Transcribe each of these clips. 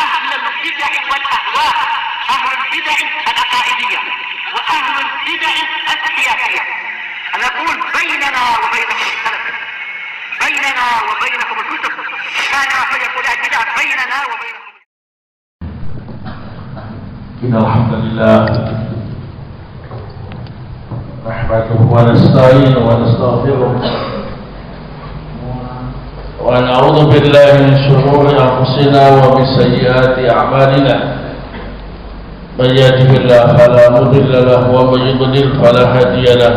أهل البدع والأهواء، أهل البدع العقائدية وأهل البدع السياسية. أنا أقول بيننا وبينكم السلف، بيننا وبينكم الكتب، كان فيقول البدع بيننا وبينكم. إن الحمد لله نحمده ونستعينه ونستغفره ونعوذ بالله من شرور أنفسنا ومن سيئات أعمالنا. من يهده الله فلا مضل له ومن يضلل فلا هادي له.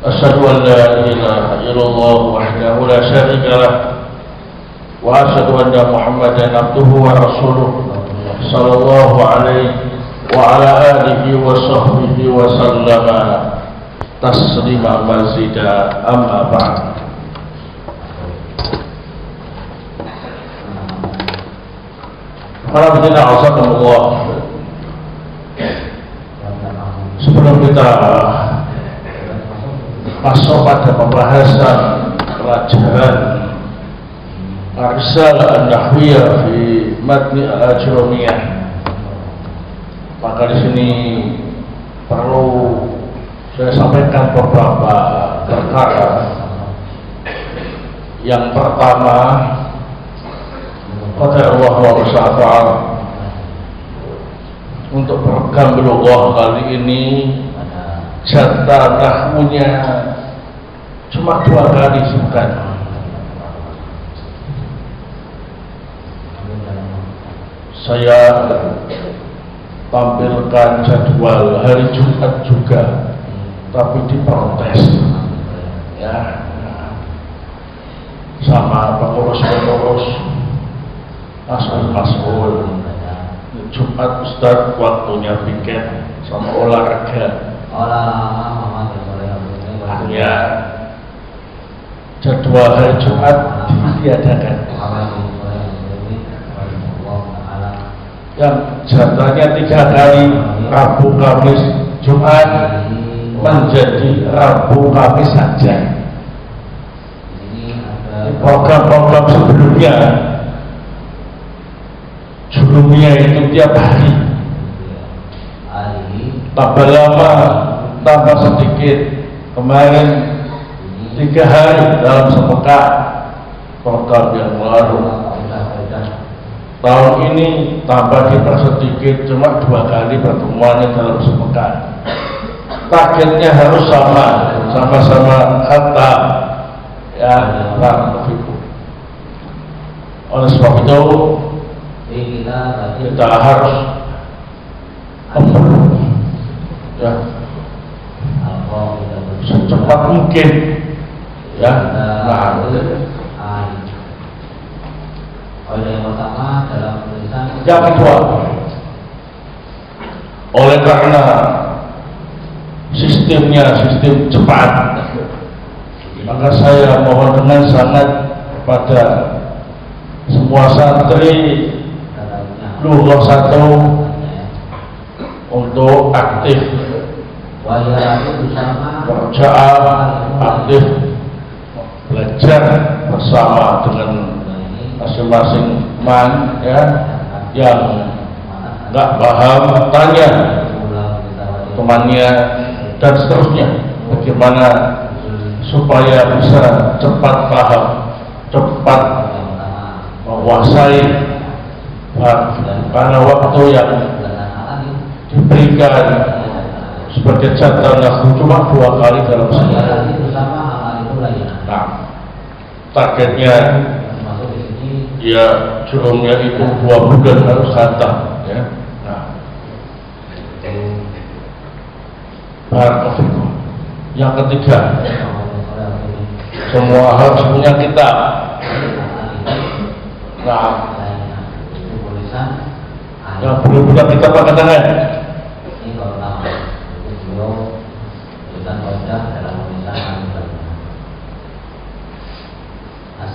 أشهد أن لا إله إلا الله وحده لا شريك له وأشهد أن محمدا عبده ورسوله صلى الله عليه وعلى آله وصحبه وسلم تسليما مزيدا. أما بعد. Alhamdulillah, azakumullah. Sebelum kita masuk pada pembahasan pelajaran Ar-Risalah An-Nahwiyah fi Matni Al-Ajrumiyah, maka di sini perlu saya sampaikan beberapa perkara. Yang pertama, qadar Allah wa masya'afa'al, untuk program Bulughah kali ini jatah nahwunya cuma 2 kali bukan. Saya tampilkan jadwal hari Jumat juga, tapi diprotes ya sama pengurus-pengurus, Mas-Ul. Jumat Ustaz waktunya piket sama olahraga. Ya, jadwal hari Jumat ditiadakan. Yang jatahnya 3 kali, Rabu, Kamis, Jumat, menjadi Rabu, Kamis saja. Program-program sebelumnya itu tiap hari, tambah lama, tambah sedikit. Kemarin 3 hari dalam sepekan program yang baru. Tahun ini tambah dipersedikit, cuma 2 kali pertemuannya dalam sepekan. Targetnya harus sama-sama khatam ya, barakallahu. Oleh sebab itu kita harus ya secepat mungkin ya. Yang pertama dalam tulisan. Yang kedua, oleh karena sistemnya sistem cepat, maka saya mohon dengan sangat kepada semua santri Bulughah 1 untuk aktif kerjaan, aktif belajar bersama dengan masing-masing ya, yang nggak paham tanya temannya dan seterusnya, bagaimana supaya bisa cepat paham, cepat menguasai, karena waktu yang diberikan sebagai jatah nahwu cuma 2 kali dalam sebulan. Nah, targetnya ya jurumnya itu 2 bulan harus khatam ya. Nah, barakallahu. Yang ketiga, semua harus punya kitab. Nah, yang belum punya kitab angkat tangan.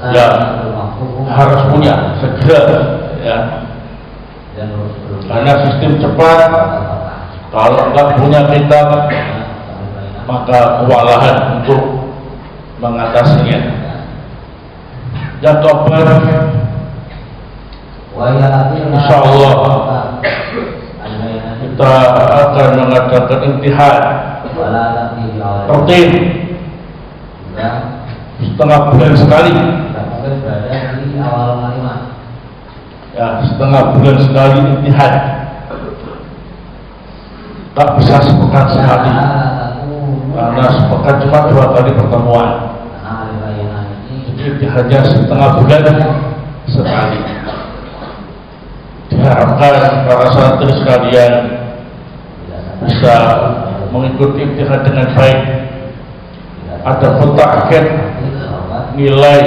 Ya, harus punya segera ya, karena sistem cepat. Kalau nggak punya kitab maka kewalahan untuk mengatasinya. Yang keempat, Insya Allah kita akan mengadakan imtihan rutin setengah bulan sekali. Ya, setengah bulan sekali imtihan. Tak bisa sepekan sekali, karena sepekan cuma 2 kali pertemuan. Jadi hanya setengah bulan sekali. Diharapkan para santri sekalian bisa mengikuti imtihan dengan baik. Ada target nilai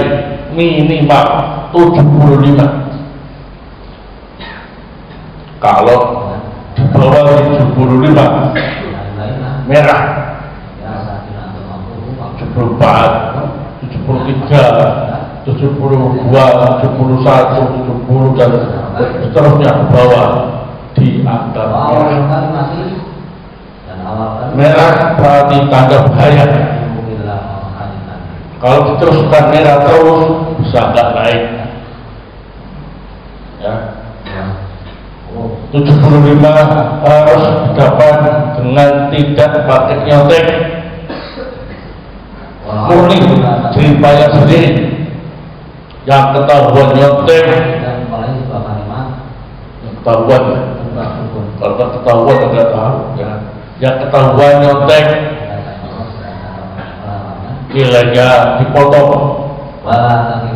minimal 75. Kalau di bawah 75 merah, 74, 73, 72, 71, 70 dan seterusnya ke bawah dianggap merah. Merah berarti tanda bahaya. Kalau diteruskan merah terus bisa nggak naik. Ya. 75 harus didapat dengan tidak pakai nyontek, murni jeripaya sendiri. Yang ketahuan nyontek, ketahuan. Kalau ketahuan tidak tahu ya. Yang ketahuan nyontek nilainya dipotong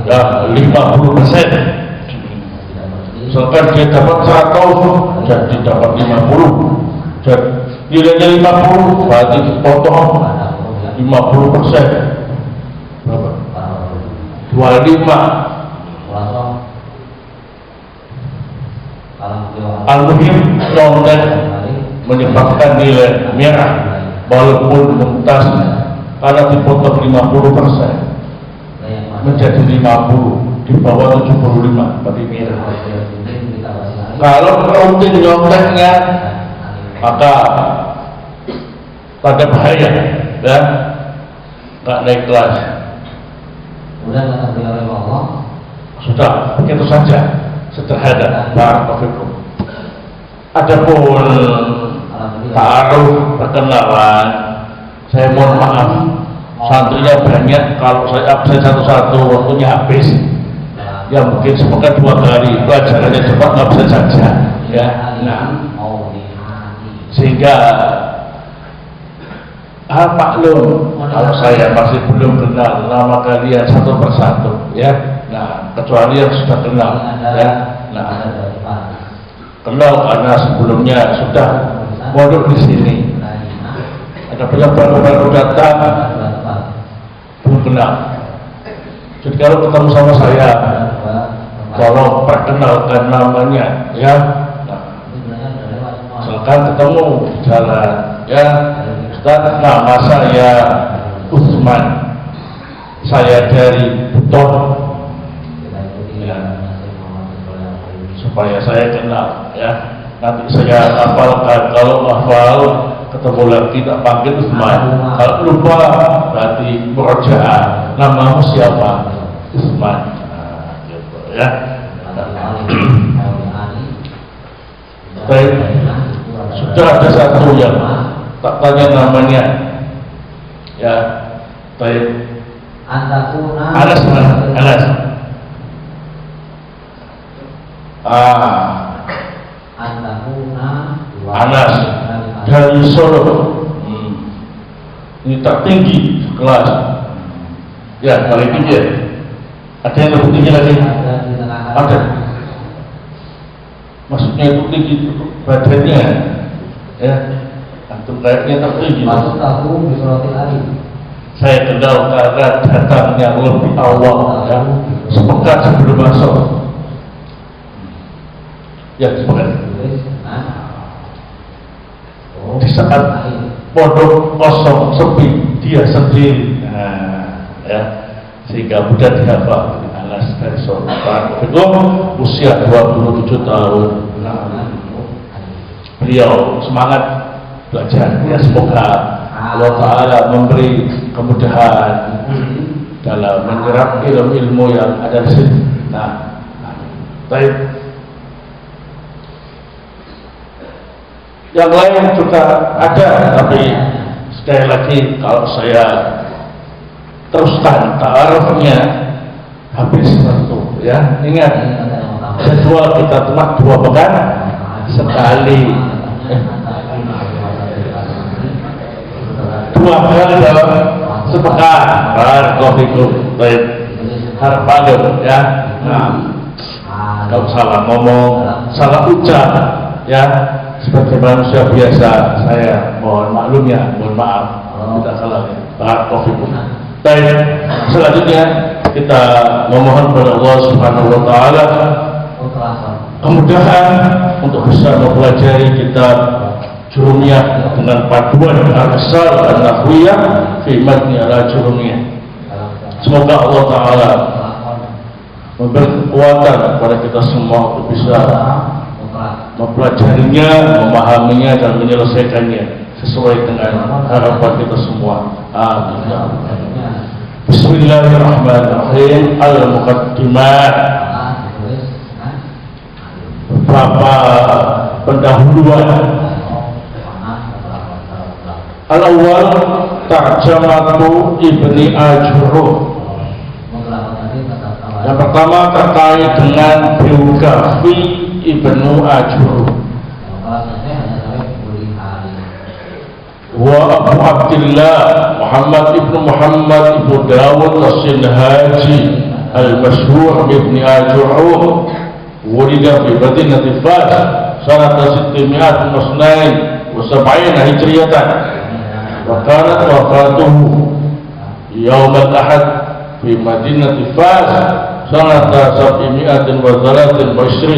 ya 50%. Misalkan dia dapat 100 jadi dapat 50, jadi nilainya 50 berarti dipotong 50%. Berapa? 25. Al-muhim nyontek menyebabkan nilai merah walaupun mumtaz, karena dipotong 50% menjadi 50, di bawah 75 berarti merah. Kalau rutin nyonteknya maka tanda bahaya ya, nggak naik kelas. Sudah begitu saja, sederhana. Barakallahu. Adapun ta'aruf perkenalan, saya mohon maaf, santrinya banyak, kalau saya absen satu-satu waktunya habis. Ya mungkin semoga 2 kali pelajarannya cepat nggak bisa saja ya. Nah, sehingga maklum kalau saya masih belum kenal nama kalian satu persatu ya. Nah, kecuali yang sudah kenal ya. Nah, kenal karena sebelumnya sudah mondok di sini. Ada yang baru datang belum kenal. Jadi kalau ketemu sama saya, tolong perkenalkan namanya ya. Nah, misalkan ketemu di jalan ya, Ustaz, nama saya Utsman, saya dari Buton ya, supaya saya kenal ya. Nanti saya hafalkan, kalau hafal ketemu lagi tak panggil Utsman, kalau lupa berarti murojaah, namamu siapa? Utsman. Ya. Baik. Sudah ada satu yang tak tanya namanya. Ya. Baik. Anas mana? Anas. Anas dari Solo. Ini tak tinggi kelas. Ya, paling tinggi. Ada yang lebih tinggi lagi? Ada. Maksudnya itu tinggi badannya ya. Antum kayaknya tertinggi. Saya kenal karena datangnya lebih awal ya, sepekan sebelum masuk. Ya, sepekan. Di saat pondok kosong sepi, dia sendiri. Nah, ya. Sehingga mudah dihafal. Anas dari Solo. Usia 27 tahun. Beliau semangat belajar. Ya, semoga Allah Ta'ala memberi kemudahan dalam menyerap ilmu-ilmu yang ada di sini. Nah, baik. Yang lain juga ada, tapi sekali lagi kalau saya teruskan ta'arufnya habis waktu ya. Ingat, jadwal kita cuma 2 pekan sekali. 2 kali dalam sepekan. Barakallahu baik. Harapan ya. Nah, kalau salah ngomong, salah ucap ya, sebagai manusia biasa saya mohon maklumnya, mohon maaf tidak salah. Barakallahu. Baik, selanjutnya kita memohon kepada Allah Subhanahu wa taala kemudahan untuk bisa mempelajari kitab Jurumiyah dengan paduan al-Asar an-Nahwiyah fi matni al-Jurumiyah. Semoga Allah taala memberi kekuatan kepada kita semua untuk bisa mempelajarinya, memahaminya dan menyelesaikannya sesuai dengan harapan kita semua. Amin. Bismillahirrahmanirrahim. Al-Muqaddimah, beberapa pendahuluan. Al-awwal Tarjamatu Ibni Ajurruh. Yang pertama terkait dengan biografi Ibnu Ajurruh. Wa Abu Abdillah Muhammad ibnu Muhammad ibnu Dawud as-Sinhaji al-Mashhur ibni Ajurruh, wulida fi Madinati Fas sanata 672 hijriyatan, wa kanat wafatuhu yaum al-ahad fi Madinati Fas sanata 723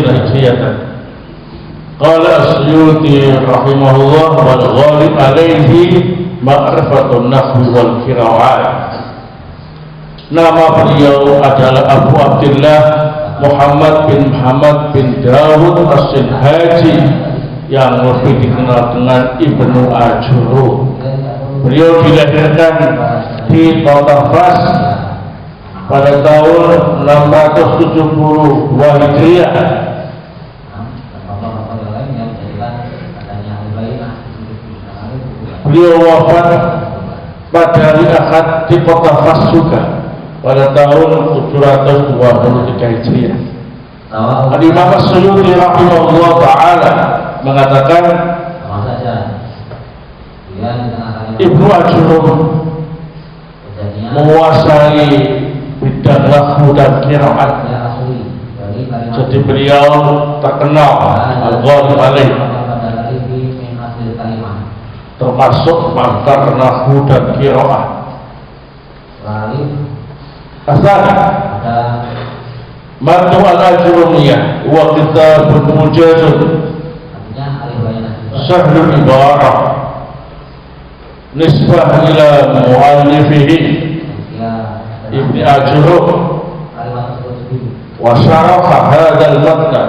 hijriyatan. Qala As-Suyuti rahimahullah wal ghalib alaihi ma'rifatun nahwi wal qira'at. Nama beliau adalah Abu Abdillah Muhammad bin Muhammad bin Dawud as-Sinhaji yang lebih dikenal dengan Ibnu Ajurruh. Beliau dilahirkan di kota Fas pada tahun 672 Hijriah. Beliau wafat pada hari Ahad di kota Fas juga pada tahun 723 Hijriah. Al-Imam As-Suyuti rahimahullah ta'ala mengatakan Ibnu Ajurruh menguasai bidang nahwu dan qiraat. Jadi beliau terkenal al-ghalib alaih, termasuk pakar nahwu dan qiraat. Asal Matu al-Ajurumiyah wa kitabun mujazun sahlul ibarah nisbah ila mu'allifihi Ibni Ajurruh wa syaraha hadal matna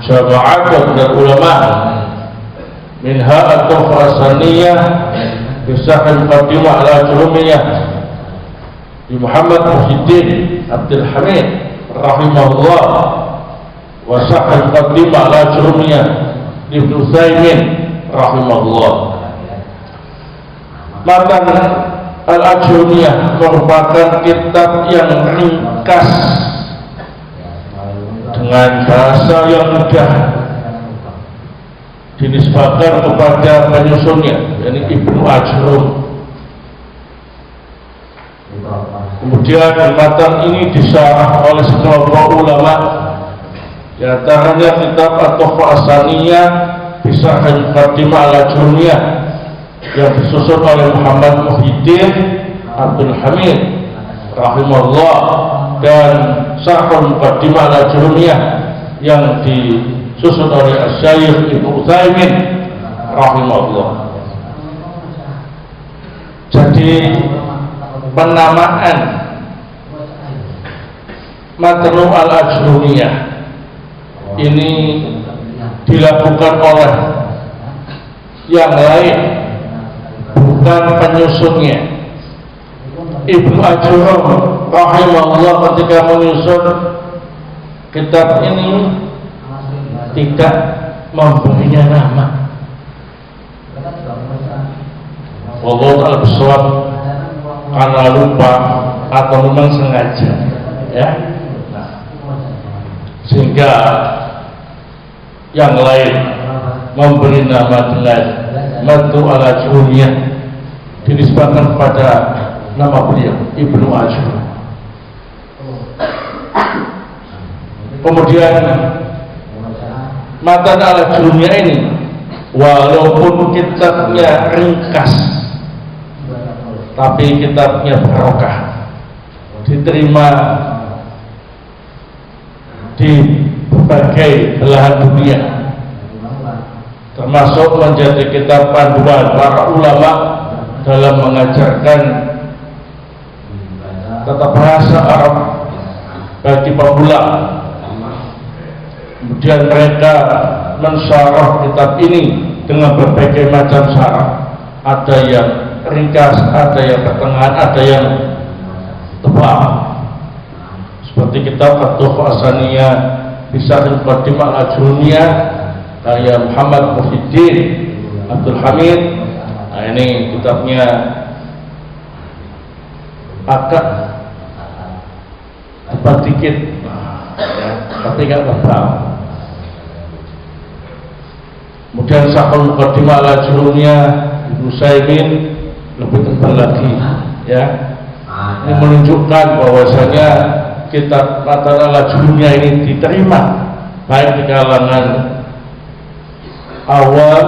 syaba'atun dan ulama minha at-tuhfa as-saniyah bisahil qadimah al-Ajurumiyah di Muhammad Muhyiddin Abdul Hamid rahimahullah wa sahih qadimah al-Ajurumiyah Ibnu Utsaimin rahimahullah. Matan al-Ajurumiyah merupakan kitab yang ringkas dengan bahasa yang mudah, dinisbahkan kepada penyusunnya, yakni Ibnu Ajurruh. Kemudian matan ini disyarah oleh sekelompok ulama, di antaranya kitab At-Tuhfa as-Saniyah Bisahih Qadimah al-Ajurumiyah yang disusun oleh Muhammad Muhyiddin Abdul Hamid rahimahullah, dan Sahih Qadimah al-Ajurumiyah yang disusun oleh Asy-Syaikh Ibnu Utsaimin rahimahullah. Jadi penamaan Matnu al-Ajurumiyah ini dilakukan oleh yang lain, bukan penyusunnya. Ibnu Ajurruh rahimahullah ketika menyusun kitab ini tidak memberinya nama, wallahu a'lam bishawab, karena lupa atau memang sengaja, ya. Nah, sehingga yang lain memberi nama dengan Madu ala Juniyah dinisbahkan kepada nama beliau Ibnu Ashur. Kemudian Matan ala Juniyah ini walaupun kitabnya ringkas, tapi kitabnya barokah, diterima di berbagai belahan dunia, termasuk menjadi kitab panduan para ulama dalam mengajarkan tata bahasa Arab bagi pemula. Kemudian mereka mensyarah kitab ini dengan berbagai macam syarat, ada yang ringkas, ada yang pertengahan, ada yang tebal, seperti kitab At-Tuhfah As-Saniyah Bisaril Qadimah Al-Juniyah karya Muhammad Muhyiddin Abdul Hamid. Nah, ini kitabnya agak tebal dikit, ya, tapi nggak tebal. Kemudian Syarhul Muqaddimah Al-Juniyah Ibnu Utsaimin lebih tebal lagi, ya. Ini menunjukkan bahwasanya kitab Matan Al-Juniyah ini diterima baik di kalangan awam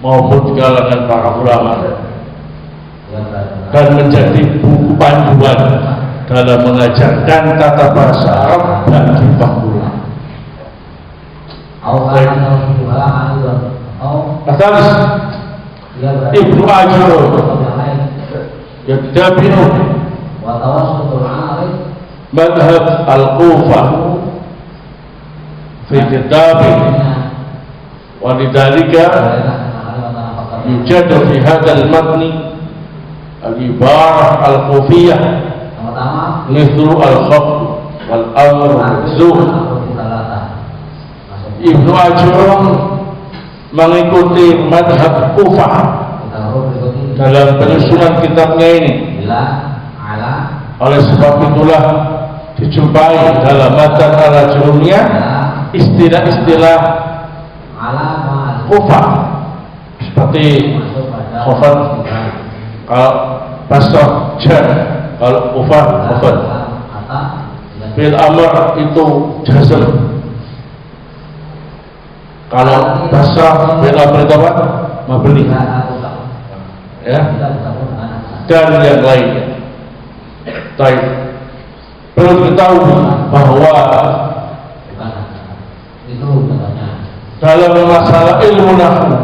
maupun di kalangan para ulama, dan menjadi buku panduan dalam mengajarkan tata bahasa Arab bagi pemula. Atas Ibnu Ashur yadabi'u madhab al-Kufah fi kitabih, wa lidzalika yujadu fi hadzal matni al-ibarah al-kufiyah mithlu al-khafd wal amr wal-zuh. Ibnu Ashur mengikuti madhab Kufah dalam penyusunan kitabnya ini. Oleh sebab itulah dijumpai dalam Matan Al-Juniyah istilah-istilah Kufah seperti khafad, kalau basah jar, kalau Kufah khafad, bil amr itu jazm, kalau basah bil amr itu apa? Mabni, ya, dan yang lainnya. Baik, perlu diketahui bahwa dalam masalah ilmu nahwu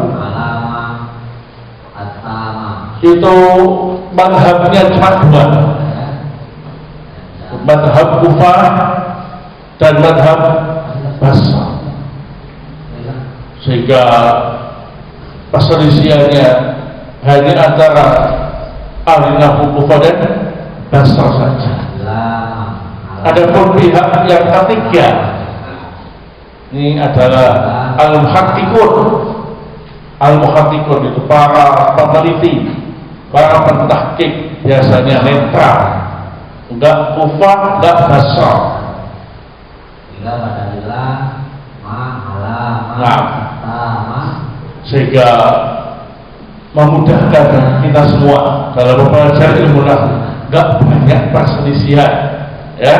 itu madhabnya cuma dua, madhab Kufah dan madhab Basrah, sehingga perselisihannya hanya antara ahli nahwu Kufah dan Basrah saja. Adapun pihak yang ketiga ini adalah al-muhaqqiqun. Al-muhaqqiqun itu para peneliti, para pentahqiq, biasanya netral, enggak Kufah, enggak Basrah. Nah, sehingga memudahkan kita semua dalam mempelajari ilmu nahwu. Enggak banyak perselisihan, ya,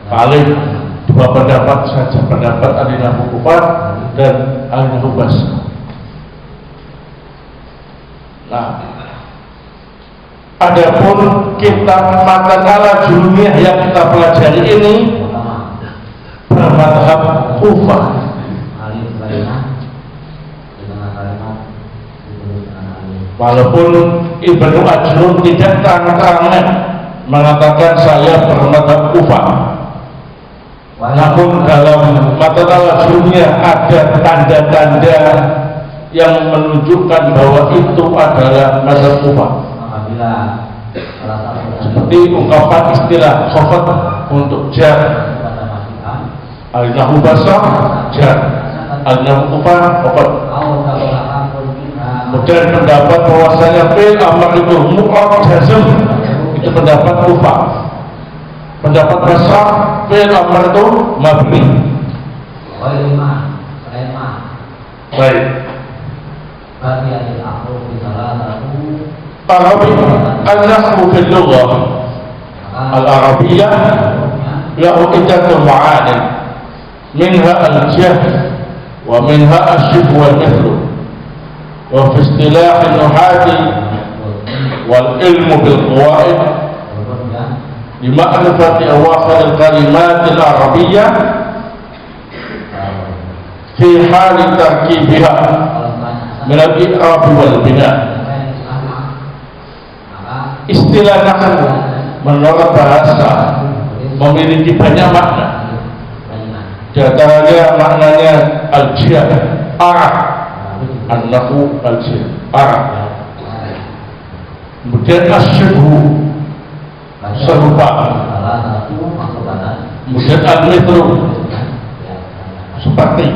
paling dua pendapat saja, pendapat ahli nahwu Kufah dan ahli nahwu Basrah. Nah, adapun kitab Matan Al-Juniyah yang kita pelajari ini bermadhab Kufah. Walaupun Ibnu Ashur tidak terang-terangan mengatakan saya bermadhab Kufah, namun dalam Matan Al-Juniyah ada tanda-tanda yang menunjukkan bahwa itu adalah mazhab Kufah. Seperti ungkapan istilah khafad untuk jar, al-nahwu Basrah jar, al-nahwu Kufah khafad. Kemudian pendapat bahwasanya fi'il amr itu mu'rab jazm, itu pendapat Kufah. Pendapat Basrah fi'il amr itu mabni. Baik. Arabi an-nahwu fil lughah al-arabiyyah lahu iddatun ma'ani minha al-jahl wa minha ash-shibh wal mithlu wa fi istilah an-nuhati wal ilmu bil qawaid li ma'rifati awakhir al-kalimat al-arabiyyah fi hal tarkibiha min al-i'rab wal bina. Istilah nahwu menurut bahasa memiliki banyak makna. Di antaranya maknanya al-jihad, arah. An-nahwu al-jihad, arah. Kemudian asyibhu, serupa. Kemudian al-mithlu, seperti.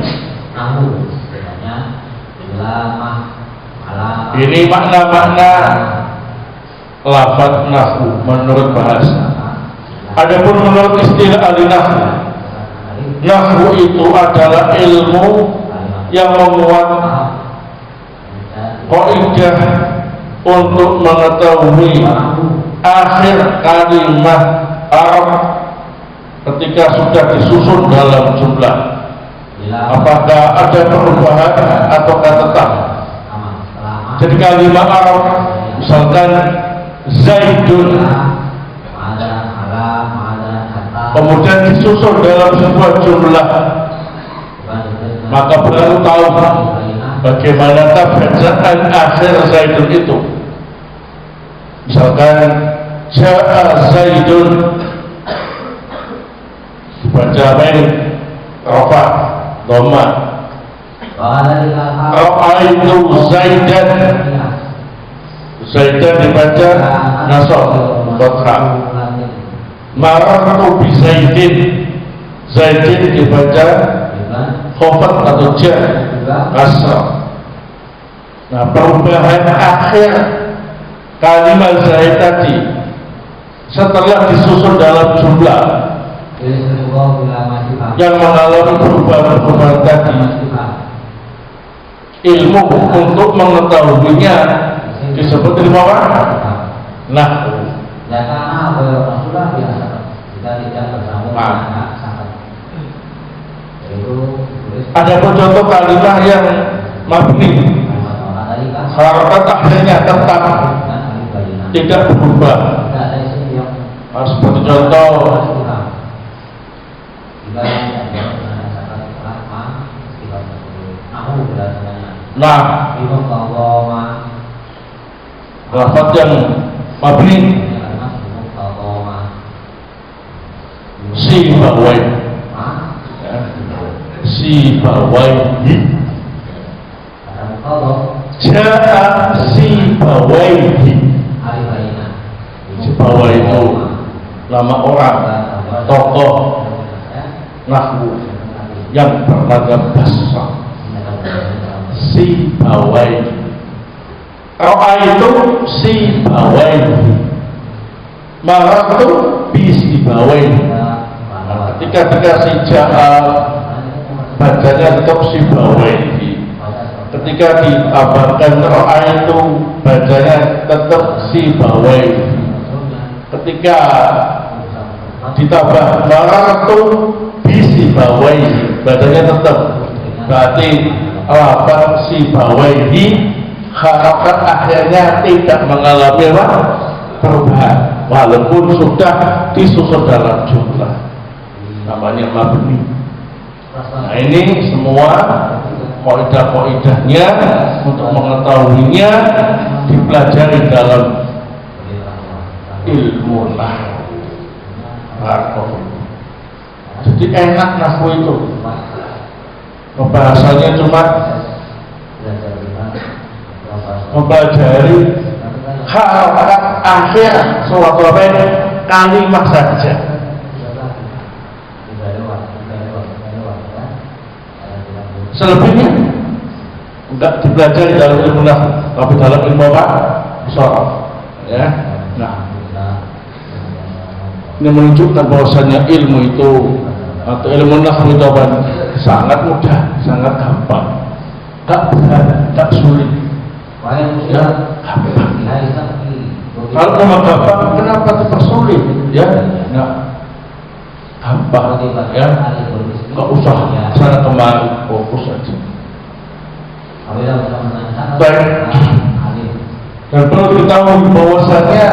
Ini makna-makna lafaz nahwu menurut bahasa. Adapun menurut istilah ahli nahwu, nahwu itu adalah ilmu yang memuat kaidah untuk mengetahui akhir kalimat Arab ketika sudah disusun dalam jumlah. Apakah ada perubahan atau tetap? Jadi kalimat Arab misalkan Zaidun kemudian disusun dalam sebuah jumlah, maka perlu tahu bagaimana bacaan akhir Zaidun itu. Misalkan Ja'a Zaidun dibaca baik rafa dhamma, ra'aitu Zaidan, Zaidan dibaca nasab fathah, marartu bi Zaidin, Zaidin dibaca khafat atau jar kasrah. Nah, perubahan akhir kalimat Zaid tadi setelah disusun dalam jumlah yang mengalami perubahan-perubahan tadi, ilmu untuk mengetahuinya disebut ilmu apa? Nahwu. Ada pun contoh kalimat yang mabni, harakat akhirnya tetap tidak berubah. Seperti contoh nah, lafaz yang mabni si bawai, si bawai, ja'a si bawai. Si bawai itu nama orang, tokoh nahwu yang bermadzhab Basrah. Si bawai, roa itu si bawai, marah itu si bawai. Ketika dikasih ja'a bacanya tetap si bawai. Ketika ditambahkan roa itu bacanya tetap si bawai. Ketika ditambah marah itu si bawai, bacanya tetap. Berarti lafaz si bawaihi harakat akhirnya tidak mengalami perubahan walaupun sudah disusun dalam jumlah, namanya mabni. Nah, ini semua kaidah-kaidahnya untuk mengetahuinya dipelajari dalam ilmu nahwu. Jadi enak nahwu itu, bahasanya cuma mempelajari harakat akhir suatu kalimat saja. Selebihnya enggak dipelajari dalam ilmu nahwu, tapi dalam ilmu apa? Sharaf. Ya. Nah, ini menunjukkan bahwasanya ilmu itu atau ilmu nahwu itu sangat mudah, sangat gampang, tak berat, tak sulit. Ya, gampang. Kalau memang gampang, kenapa dipersulit? Ya, nggak gampang. Ya, nggak usah sana kemari, fokus saja. Baik. Dan perlu diketahui bahwasanya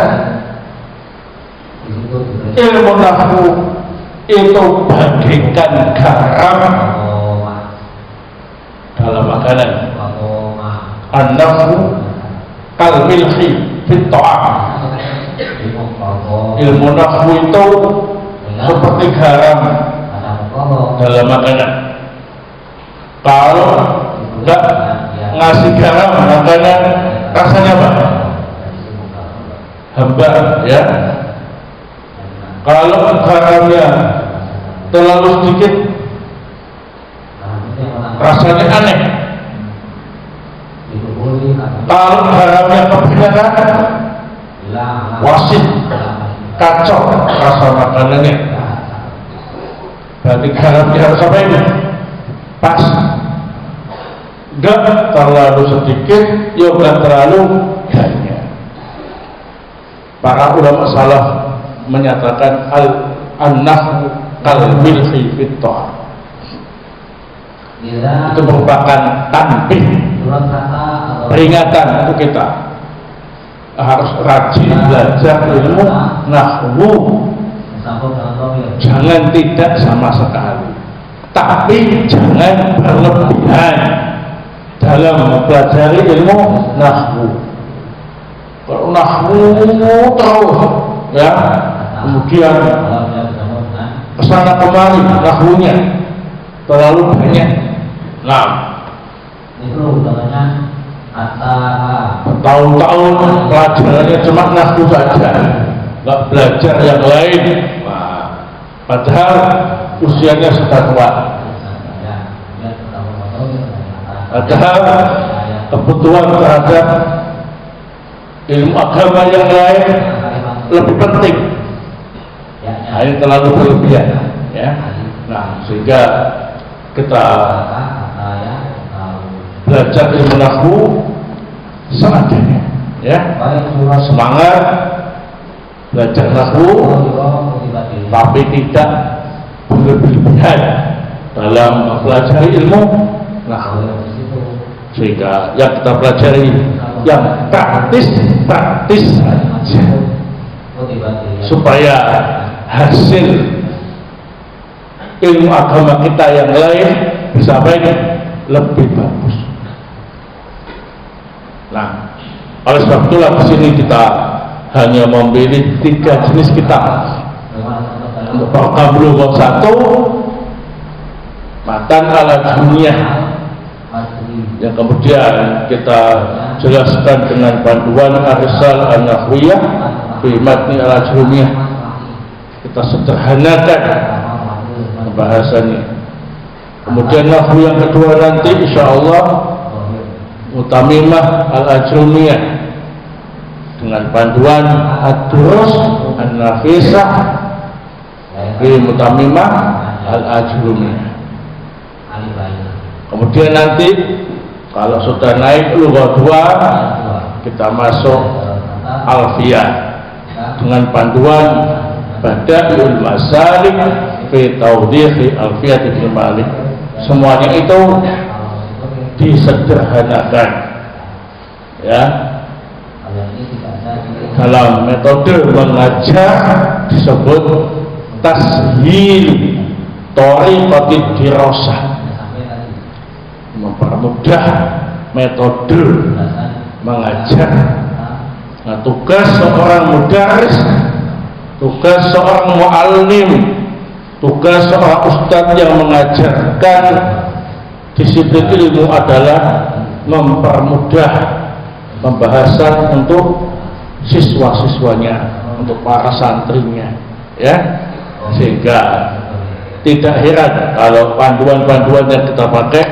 ilmu nahwu itu bagaikan garam dalam makanan. An-nahwu kal-milhi fit ta'am. Ilmu nahwu itu seperti garam dalam makanan. Kalau enggak ngasih garam makanan, rasanya apa? Hambar, ya. Kalau garamnya terlalu sedikit, rasanya aneh. Kalau garamnya kebanyakan, wasit, kacau rasa makanannya. Berarti garamnya harus apa ini? Pas. Enggak terlalu sedikit, ya enggak terlalu banyak. Para ulama salaf menyatakan an-nahwu kal-milhi fit ta'am. Itu merupakan tanbih, peringatan untuk kita harus rajin belajar ilmu nahwu. Jangan tidak sama sekali, tapi jangan berlebihan dalam mempelajari ilmu nahwu. Kalau nahwu terus, ya, kemudian kesana kemari nahwunya terlalu banyak. Nah, itu contohnya bertahun-tahun pelajarannya cuma nahwu saja, nggak belajar yang lain. Nah, padahal usianya sudah tua. Padahal kebutuhan terhadap ilmu agama yang lain lebih penting. Nah, ini terlalu berlebihan, ya. Nah, sehingga kita belajar ilmu nahwu seadanya, ya. Semangat belajar nahwu, tapi tidak berlebihan dalam mempelajari ilmu nahwu. Sehingga yang kita pelajari yang praktis saja, supaya hasil ilmu agama kita yang lain bisa baik, lebih bagus. Nah, oleh sebab itulah di sini kita hanya memilih 3 jenis kitab. Untuk Bulughah 1, Matan al-Ajrumiyah, yang kemudian kita jelaskan dengan panduan Ar-Risal An-Nahwiyah fi Matni al-Ajrumiyah. Kita sederhanakan pembahasannya. Kemudian nahwu yang kedua nanti insyaallah Mutamimah al-Ajrumiyah dengan panduan Ad-Durus An-Nafisah fi Mutamimah al-Ajrumiyah. Kemudian nanti kalau sudah naik lughah 2, kita masuk Alfiyah dengan panduan Bada'iul Masalik fi Tawdih Alfiyah Ibnu Malik. Semuanya itu disederhanakan, ya. Dalam metode mengajar disebut tashil thariqatid dirasah, mempermudah metode mengajar. Nah, tugas seorang mudaris, tugas seorang muallim, tugas seorang ustadz yang mengajarkan disiplin ilmu adalah mempermudah pembahasan untuk siswa-siswanya, untuk para santrinya, ya. Sehingga tidak heran kalau panduan-panduan yang kita pakai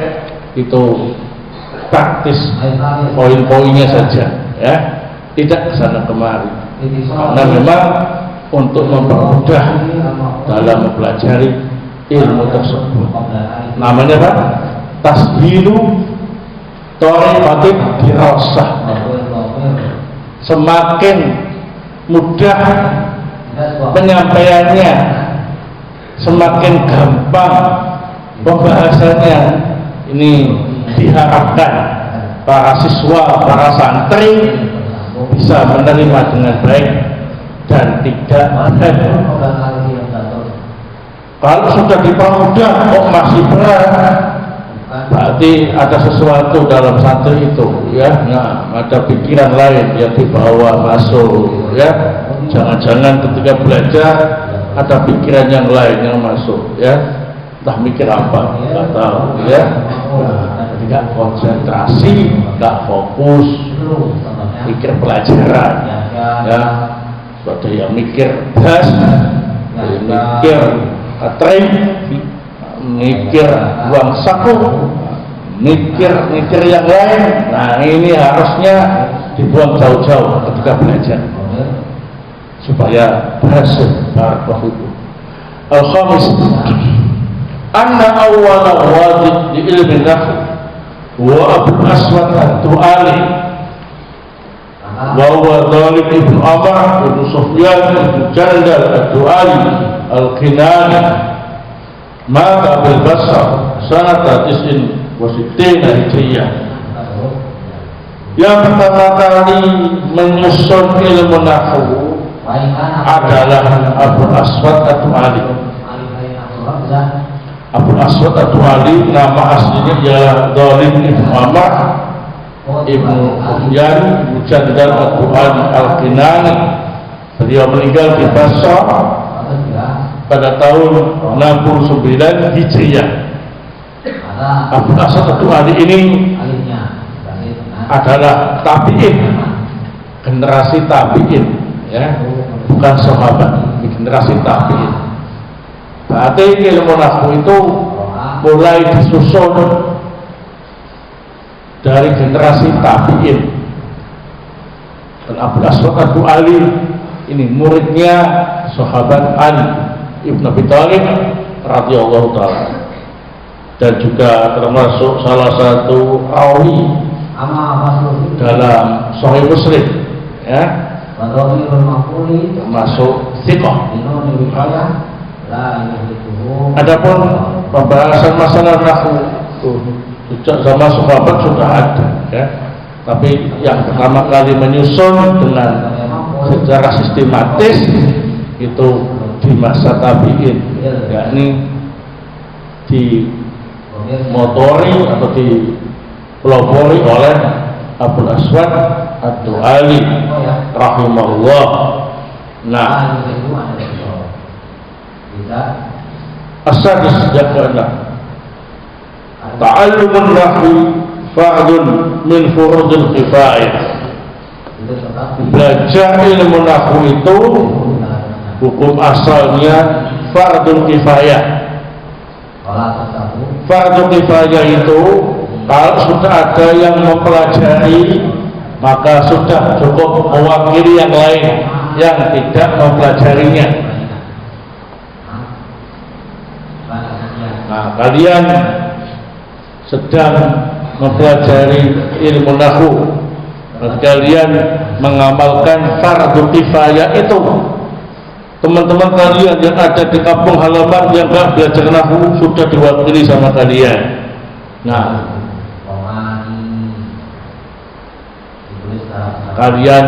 itu praktis poin-poinnya saja, ya, tidak kesana kemari. Karena memang untuk mempermudah dalam mempelajari ilmu tersebut. Namanya apa? Tashilu thariqatit dirasah. Semakin mudah penyampaiannya, semakin gampang pembahasannya. Ini diharapkan para siswa, para santri bisa menerima dengan baik dan tidak berat. Kalau sudah dipermudah kok masih berat, berarti ada sesuatu dalam santri itu, ya. Nah, ada pikiran lain yang dibawa masuk, ya. Jangan-jangan ketika belajar ada pikiran yang lain yang masuk, ya. Entah mikir apa, nggak tahu, ya. Nah, tidak konsentrasi, nggak fokus, mikir pelajaran, ya. Ada yang mikir das, mikir katring, mikir uang saku, mikir yang lain. Nah, ini harusnya dibuang jauh-jauh ketika belajar supaya berhasil. Barakallahu. Al-khamis, anna awwala wajib di ilmi nahwu wa Abu Aswad ad-Du'ali wa huwa Dhalib ibn Amr ibn Sufyan ibn Jandal ad-Du'ali al-Kinani mata bil Basra sanata 69 Hijriyah. Yang pertama kali menyusun ilmu nahwu adalah Abu Aswad ad-Du'ali. Abu Aswad ad-Du'ali nama aslinya ialah Dhalib ibn Amr ibn Sufyan ibn Jandal ad-Du'ali al-Kinani. Beliau meninggal di Basra pada tahun 69 Hijriah. Abu Aswad ad-Du'ali ini adalah tabi'in, generasi tabi'in, ya, bukan sahabat, generasi tabi'in. Berarti ilmu nahwu itu mulai disusun dari generasi tabi'in. Dan Abu Aswad ad-Du'ali ini muridnya sahabat Ali Ibn Abi Thalib radhiyallahu taala, dan juga termasuk salah satu rawi dalam Sahih Muslim, ya, termasuk thiqah. Adapun pembahasan masalah nahwu sejak zaman sahabat sudah ada, ya, tapi yang pertama kali menyusun dengan secara sistematis itu di masa tabi'in, yakni dimotori atau dipelopori oleh Abu Aswad ad-Du'ali rahimahullah. Nah, as-sadis yang ke-6, ta'allumun nahwi fardun min furudil kifayah. Belajar ilmu nahwu itu hukum asalnya fardun kifayah. Fardun kifayah itu kalau sudah ada yang mempelajari maka sudah cukup mewakili yang lain yang tidak mempelajarinya. Nah, kalian sedang mempelajari ilmu nahwu, kalian mengamalkan fardhu kifayah itu. Teman-teman kalian yang ada di kampung halaman yang enggak belajar nahwu sudah diwakili sama kalian. Nah, kalian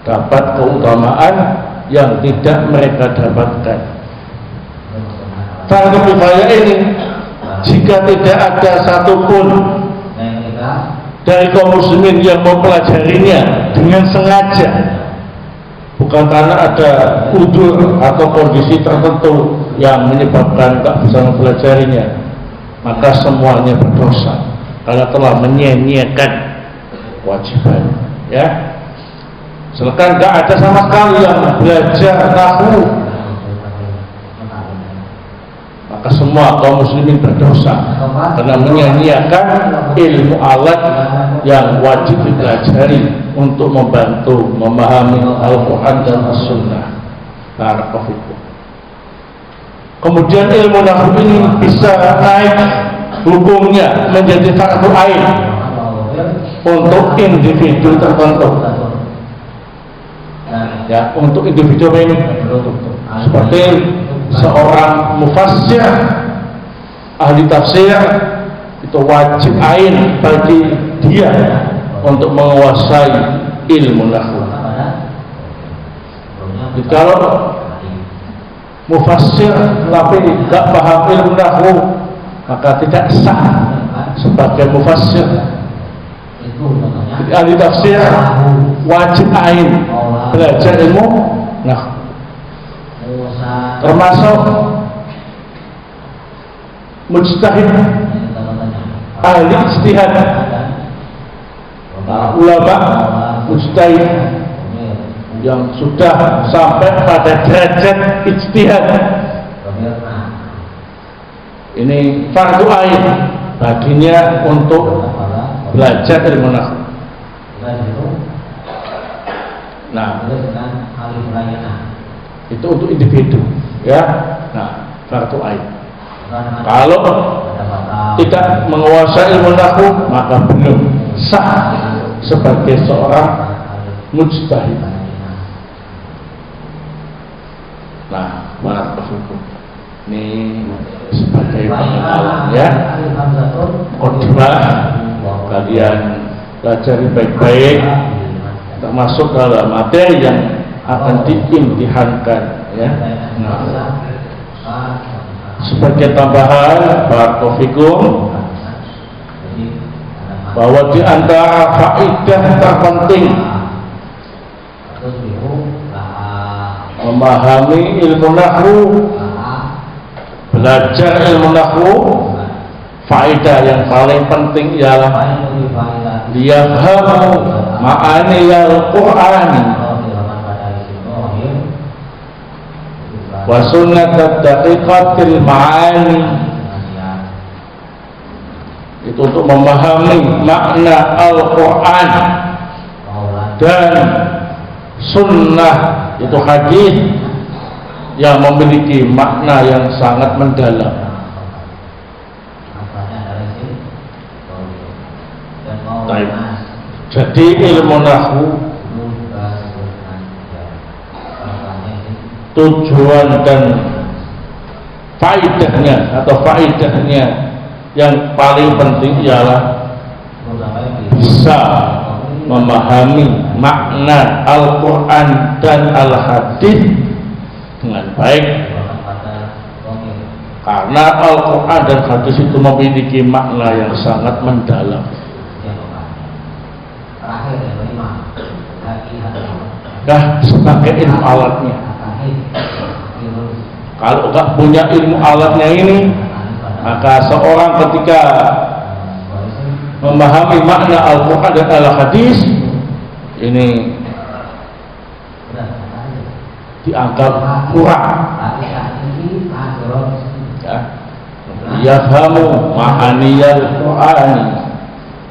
dapat keutamaan yang tidak mereka dapatkan. Fardhu kifayah ini jika tidak ada satupun dari kaum muslimin yang mempelajarinya dengan sengaja, bukan karena ada udzur atau kondisi tertentu yang menyebabkan tak bisa mempelajarinya, maka semuanya berdosa karena telah menyia-nyiakan kewajiban, ya. Silakan nggak ada sama sekali yang belajar nahwu, maka maka semua kaum muslimin berdosa karena menyanyiakan ilmu alat yang wajib dipelajari untuk membantu memahami Al-Quran dan As-Sunnah. Barakallahu. Kemudian ilmu nahwu ini bisa naik hukumnya menjadi fardu ain untuk individu tertentu. Ya, untuk individu ini seperti seorang mufassir, ahli tafsir, itu wajib ain bagi dia untuk menguasai ilmu nahwu. Kalau mufassir tapi tidak paham ilmu nahwu, maka tidak sah sebagai mufassir. Ahli tafsir wajib ain belajar ilmu nahwu. Termasuk mujtahid, ahli ijtihad, ulama mujtahid yang sudah sampai pada derajat ijtihad, ini fardu ain baginya untuk belajar ilmu nahwu. Nah, itu untuk individu, ya. Nah, fardu ain. Kalau tidak menguasai ilmu nahwu, maka belum sah sebagai seorang mujtahid. Nah, barakallahu. Ini sebagai pengenalan, ya. Kodimah kalian pelajari baik-baik, termasuk dalam materi yang akan diimtihankan, ya. Nah, sebagai tambahan barakallahu bahwa di antara faedah terpenting memahami ilmu nahwu, belajar ilmu nahwu, faedah yang paling penting ialah liyafhamu ma'ani al-Qur'an wa sunnat daqiqatil ma'ani. Itu untuk memahami makna Al-Quran dan sunnah, itu hadis yang memiliki makna yang sangat mendalam. Baik. Jadi ilmu nahwu tujuan dan faedahnya atau faedahnya yang paling penting ialah bisa memahami makna Al-Quran dan Al-Hadis dengan baik, karena Al-Quran dan Hadis itu memiliki makna yang sangat mendalam. Nah, sebagai ilmu alatnya, kalau tak punya ilmu alatnya ini, maka seorang ketika memahami makna Al-Quran dan Al-Hadis ini dianggap kurang. Yafhamu ma'aniyal Qur'ani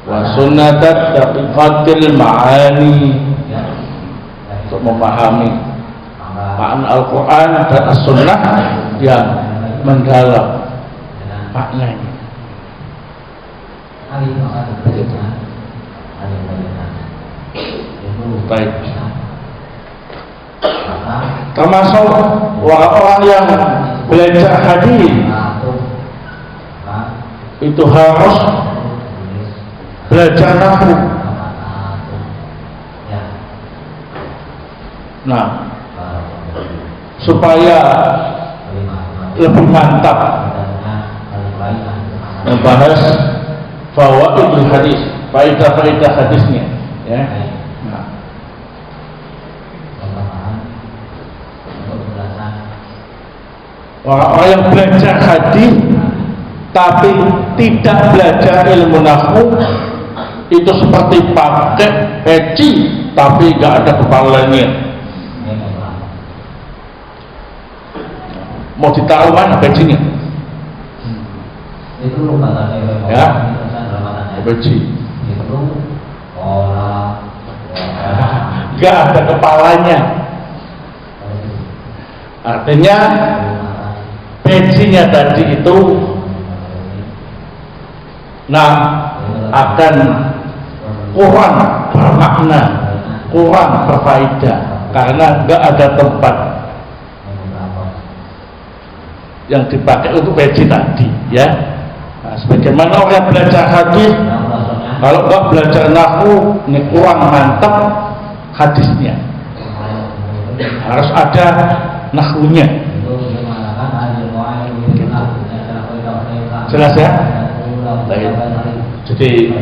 wa sunnatat daqiqatil ma'ani, untuk memahami makna Al-Quran dan As-Sunnah yang mendalam maknanya. Baik. Termasuk orang-orang yang belajar hadis itu harus belajar nahwu. Nah, supaya lebih mantap membahas fawaidul hadis, faedah-faedah hadisnya, ya. Nah, orang-orang yang belajar hadis tapi tidak belajar ilmu nahwu itu seperti pakai peci tapi nggak ada kepalanya. Mau ditaruh mana pecinya? Itu katanya Ya. Ramadan. Benci. Itu orang Gak ada kepalanya. Artinya bencinya tadi itu akan kurang bermakna, kurang berfaedah karena nggak ada tempat yang dipakai untuk benci tadi, ya. Nah, sebagaimana orang belajar hadis, kalau nggak belajar nahwu, ini kurang mantap hadisnya. Harus ada nahwunya. Jelas ya? Baik. Jadi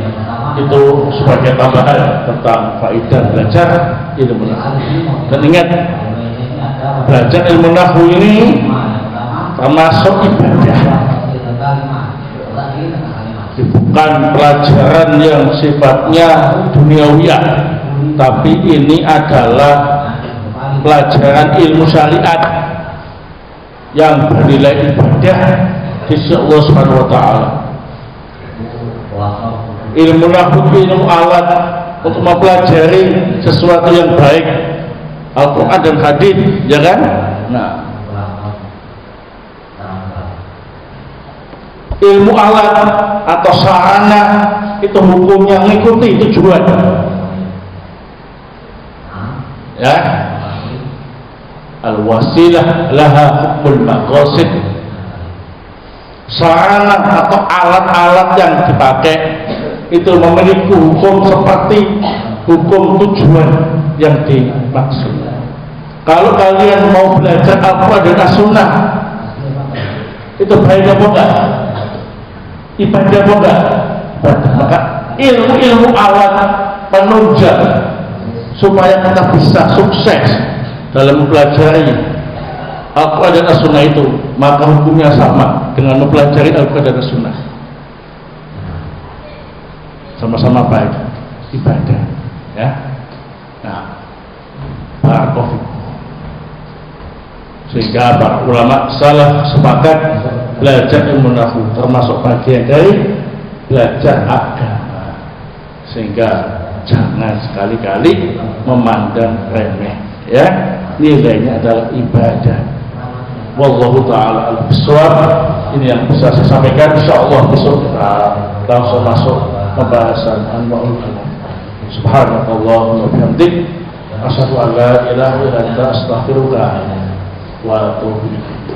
itu sebagai tambahan tentang faedah belajar ilmu nahwu. Dan ingat, belajar ilmu nahwu ini termasuk ibadah. Bukan pelajaran yang sifatnya duniawiyah, tapi ini adalah pelajaran ilmu syariat yang bernilai ibadah di sisi Allah Subhanahu wa taala. Ilmu nahwu ilmu alat untuk mempelajari sesuatu yang baik, Al-Qur'an dan hadis, ya kan? Nah, ilmu alat atau sarana itu hukumnya mengikuti tujuan, ya. Al-wasilah laha hukmul maqasid. Sarana atau alat-alat yang dipakai itu memiliki hukum seperti hukum tujuan yang dimaksud. Kalau kalian mau belajar Al-Quran dan As-Sunnah, itu baik apa enggak? Ibadah apa enggak? Maka ilmu-ilmu alat penunjang supaya kita bisa sukses dalam mempelajari Al-Quran dan As-Sunnah itu, maka hukumnya sama dengan mempelajari Al-Quran dan As-Sunnah. Sama-sama baik ibadah, ya. Nah, barakallahu. Sehingga para ulama salaf sepakat belajar ilmu nahwu termasuk bagian dari belajar agama, sehingga jangan sekali-kali memandang remeh, ya. Nilainya adalah ibadah. Wallahu ta'ala al-biswab. Ini yang bisa saya sampaikan. Insyaallah besok kita langsung masuk pembahasan anwa'ul kalam. Subhanallah wa bihamdik, asyhadu an la ilaha illa anta, astaghfiruka wa atubu ilaik.